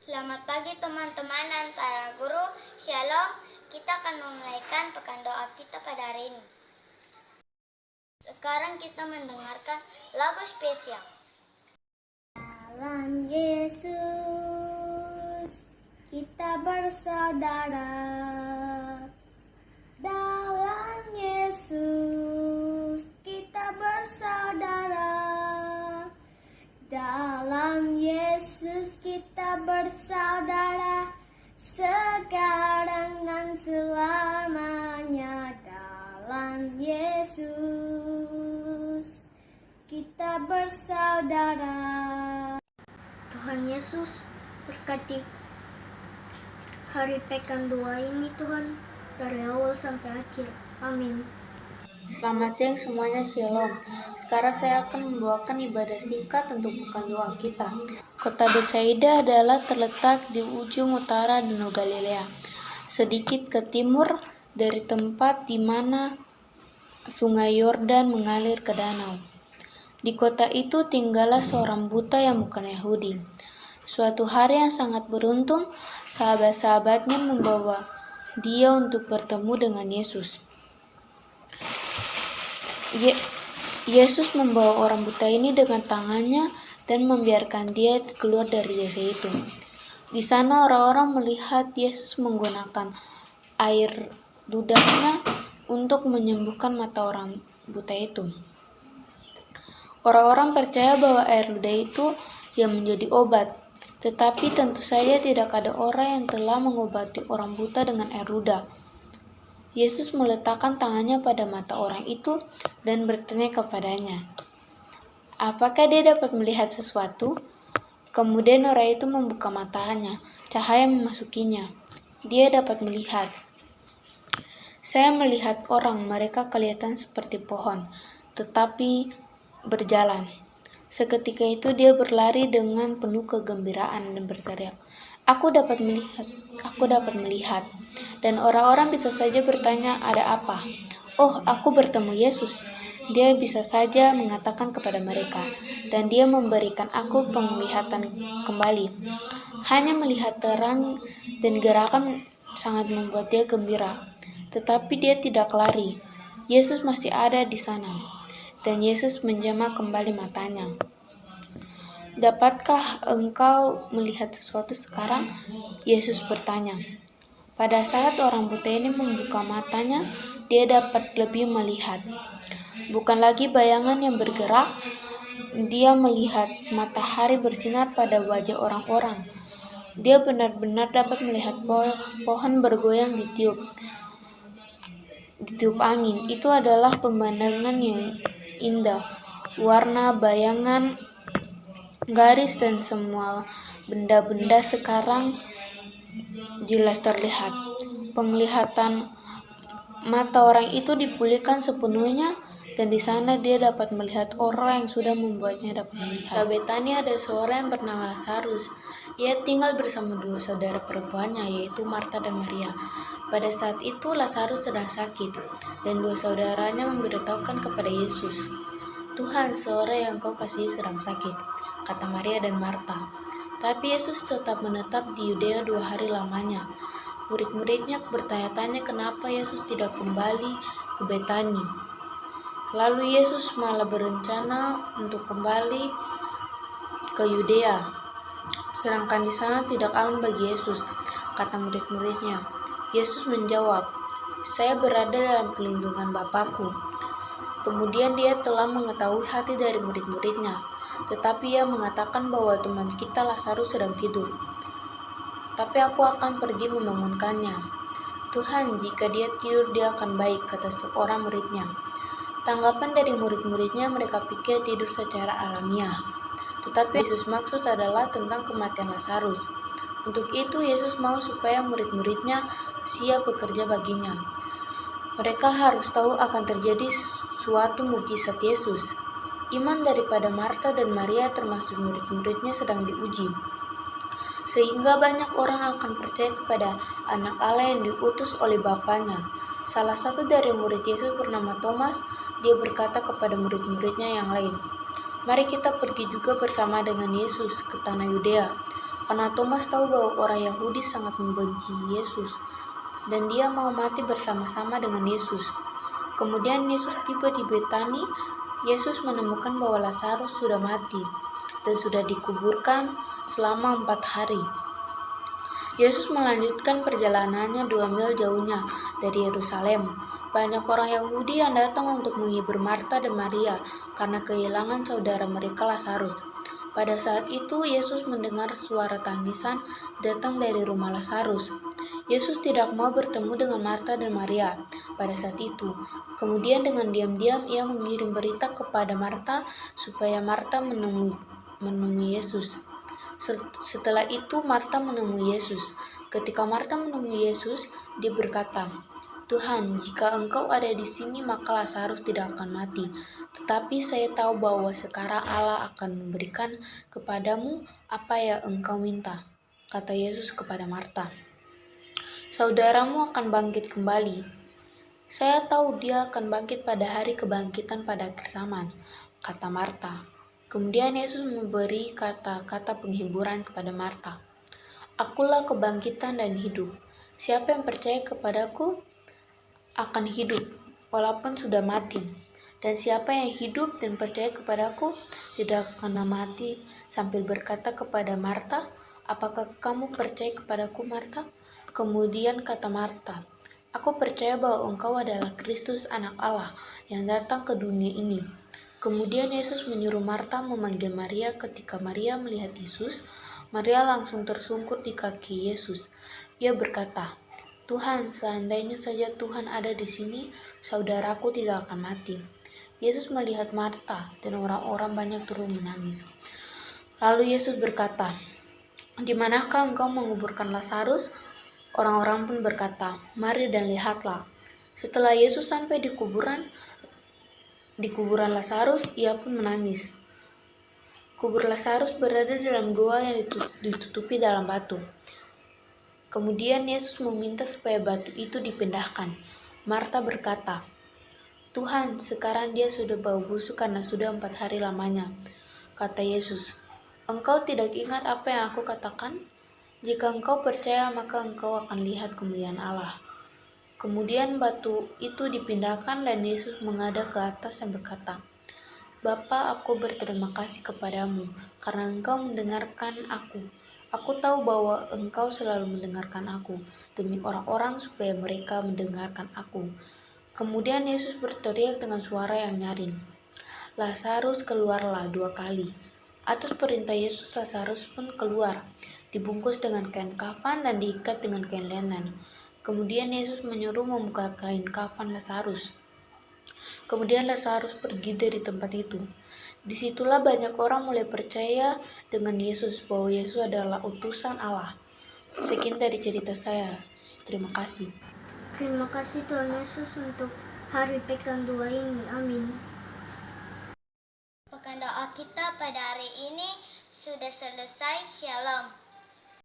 Selamat pagi teman-teman dan para guru. Shalom. Kita akan memulaikan pekan doa kita pada hari ini. Sekarang kita mendengarkan lagu spesial. Dalam Yesus kita bersaudara. Dalam Yesus kita bersaudara. Dalam Yesus kita bersaudara, sekarang dan selamanya. Dalam Yesus kita bersaudara. Tuhan Yesus berkati hari pekan doa ini Tuhan, dari awal sampai akhir. Amin. Selamat siang semuanya, Shalom. Sekarang saya akan membawakan ibadah singkat untuk pekan doa kita. Kota Betsaida adalah terletak di ujung utara Danau Galilea, sedikit ke timur dari tempat di mana Sungai Yordan mengalir ke danau. Di kota itu tinggallah seorang buta yang bukan Yahudi. Suatu hari yang sangat beruntung, sahabat-sahabatnya membawa dia untuk bertemu dengan Yesus. Yesus membawa orang buta ini dengan tangannya dan membiarkan dia keluar dari desa itu. Di sana orang-orang melihat Yesus menggunakan air ludahnya untuk menyembuhkan mata orang buta itu. Orang-orang percaya bahwa air ludah itu yang menjadi obat, tetapi tentu saja tidak ada orang yang telah mengobati orang buta dengan air ludah. Yesus meletakkan tangannya pada mata orang itu dan bertanya kepadanya, apakah dia dapat melihat sesuatu? Kemudian orang itu membuka matanya, cahaya memasukinya. Dia dapat melihat. Saya melihat orang, mereka kelihatan seperti pohon, tetapi berjalan. Seketika itu dia berlari dengan penuh kegembiraan dan berteriak, Aku dapat melihat. Dan orang-orang bisa saja bertanya, ada apa? Oh, aku bertemu Yesus. Dia bisa saja mengatakan kepada mereka, dan dia memberikan aku penglihatan kembali. Hanya melihat terang dan gerakan sangat membuat dia gembira. Tetapi dia tidak lari. Yesus masih ada di sana. Dan Yesus menjamah kembali matanya. Dapatkah engkau melihat sesuatu sekarang? Yesus bertanya. Pada saat orang buta ini membuka matanya, dia dapat lebih melihat. Bukan lagi bayangan yang bergerak, dia melihat matahari bersinar pada wajah orang-orang. Dia benar-benar dapat melihat pohon bergoyang ditiup angin. Itu adalah pemandangan yang indah. Warna, bayangan, garis, dan semua benda-benda sekarang jelas terlihat. Penglihatan mata orang itu dipulihkan sepenuhnya, dan di sana dia dapat melihat orang yang sudah membuatnya dapat melihat. Di Betania ada seorang yang bernama Lazarus. Ia tinggal bersama dua saudara perempuannya, yaitu Marta dan Maria. Pada saat itu Lazarus sedang sakit, dan dua saudaranya memberitahukan kepada Yesus, Tuhan, seorang yang kau kasihi sedang sakit, kata Maria dan Marta. Tapi Yesus tetap menetap di Yudea 2 hari lamanya. Murid-muridnya bertanya-tanya kenapa Yesus tidak kembali ke Betani. Lalu Yesus malah berencana untuk kembali ke Yudea, sedangkan di sana tidak aman bagi Yesus, kata murid-muridnya. Yesus menjawab, saya berada dalam perlindungan Bapakku. Kemudian dia telah mengetahui hati dari murid-muridnya, tetapi ia mengatakan bahwa teman kita Lazarus sedang tidur. Tapi aku akan pergi membangunkannya. Tuhan, jika dia tidur dia akan baik, kata seorang muridnya. Tanggapan dari murid-muridnya, mereka pikir tidur secara alamiah. Tetapi Yesus maksud adalah tentang kematian Lazarus. Untuk itu Yesus mau supaya murid-muridnya siap bekerja baginya. Mereka harus tahu akan terjadi suatu mukjizat Yesus. Iman daripada Marta dan Maria termasuk murid-muridnya sedang diuji, sehingga banyak orang akan percaya kepada anak Allah yang diutus oleh Bapanya. Salah satu dari murid Yesus bernama Thomas, dia berkata kepada murid-muridnya yang lain, mari kita pergi juga bersama dengan Yesus ke tanah Yudea. karena Thomas tahu bahwa orang Yahudi sangat membenci Yesus dan dia mau mati bersama-sama dengan Yesus. Kemudian Yesus tiba di Betani. Yesus menemukan bahwa Lazarus sudah mati dan sudah dikuburkan selama 4 hari. Yesus melanjutkan perjalanannya 2 mil jauhnya dari Yerusalem. Banyak orang Yahudi yang datang untuk menghibur Marta dan Maria karena kehilangan saudara mereka Lazarus. Pada saat itu Yesus mendengar suara tangisan datang dari rumah Lazarus. Yesus tidak mau bertemu dengan Marta dan Maria pada saat itu. Kemudian dengan diam-diam ia mengirim berita kepada Marta supaya Marta menemui Yesus. Setelah itu Marta menemui Yesus. Ketika Marta menemui Yesus, dia berkata, "Tuhan, jika Engkau ada di sini maka Lazarus tidak akan mati. Tetapi saya tahu bahwa sekarang Allah akan memberikan kepadamu apa yang Engkau minta," kata Yesus kepada Marta. "Saudaramu akan bangkit kembali." "Saya tahu dia akan bangkit pada hari kebangkitan pada akhir zaman," kata Marta. Kemudian Yesus memberi kata-kata penghiburan kepada Marta. "Akulah kebangkitan dan hidup. Siapa yang percaya kepadaku akan hidup, walaupun sudah mati. Dan siapa yang hidup dan percaya kepadaku tidak akan mati." Sambil berkata kepada Marta, "Apakah kamu percaya kepadaku, Marta?" Kemudian kata Marta, "Aku percaya bahwa Engkau adalah Kristus Anak Allah yang datang ke dunia ini." Kemudian Yesus menyuruh Marta memanggil Maria. Ketika Maria melihat Yesus, Maria langsung tersungkur di kaki Yesus. Ia berkata, "Tuhan, seandainya saja Tuhan ada di sini, saudaraku tidak akan mati." Yesus melihat Marta dan orang-orang banyak turun menangis. Lalu Yesus berkata, "Di manakah engkau menguburkan Lazarus?" Orang-orang pun berkata, "Mari dan lihatlah." Setelah Yesus sampai di kuburan Lazarus, ia pun menangis. Kubur Lazarus berada dalam gua yang ditutupi dalam batu. Kemudian Yesus meminta supaya batu itu dipindahkan. Marta berkata, "Tuhan, sekarang dia sudah bau busuk karena sudah 4 hari lamanya." Kata Yesus, "Engkau tidak ingat apa yang aku katakan? Jika engkau percaya, maka engkau akan lihat kemuliaan Allah." Kemudian batu itu dipindahkan dan Yesus menghadap ke atas dan berkata, "Bapa, aku berterima kasih kepadamu karena engkau mendengarkan aku. Aku tahu bahwa engkau selalu mendengarkan aku demi orang-orang supaya mereka mendengarkan aku." Kemudian Yesus berteriak dengan suara yang nyaring, "Lazarus, keluarlah!" 2 kali. Atas perintah Yesus, Lazarus pun keluar, dibungkus dengan kain kafan dan diikat dengan kain lenan. Kemudian Yesus menyuruh membuka kain kafan Lazarus. Kemudian Lazarus pergi dari tempat itu. Disitulah banyak orang mulai percaya dengan Yesus bahwa Yesus adalah utusan Allah. Sekian dari cerita saya. Terima kasih. Terima kasih Tuhan Yesus untuk hari pekan 2 ini. Amin. Pekan doa kita pada hari ini sudah selesai. Shalom.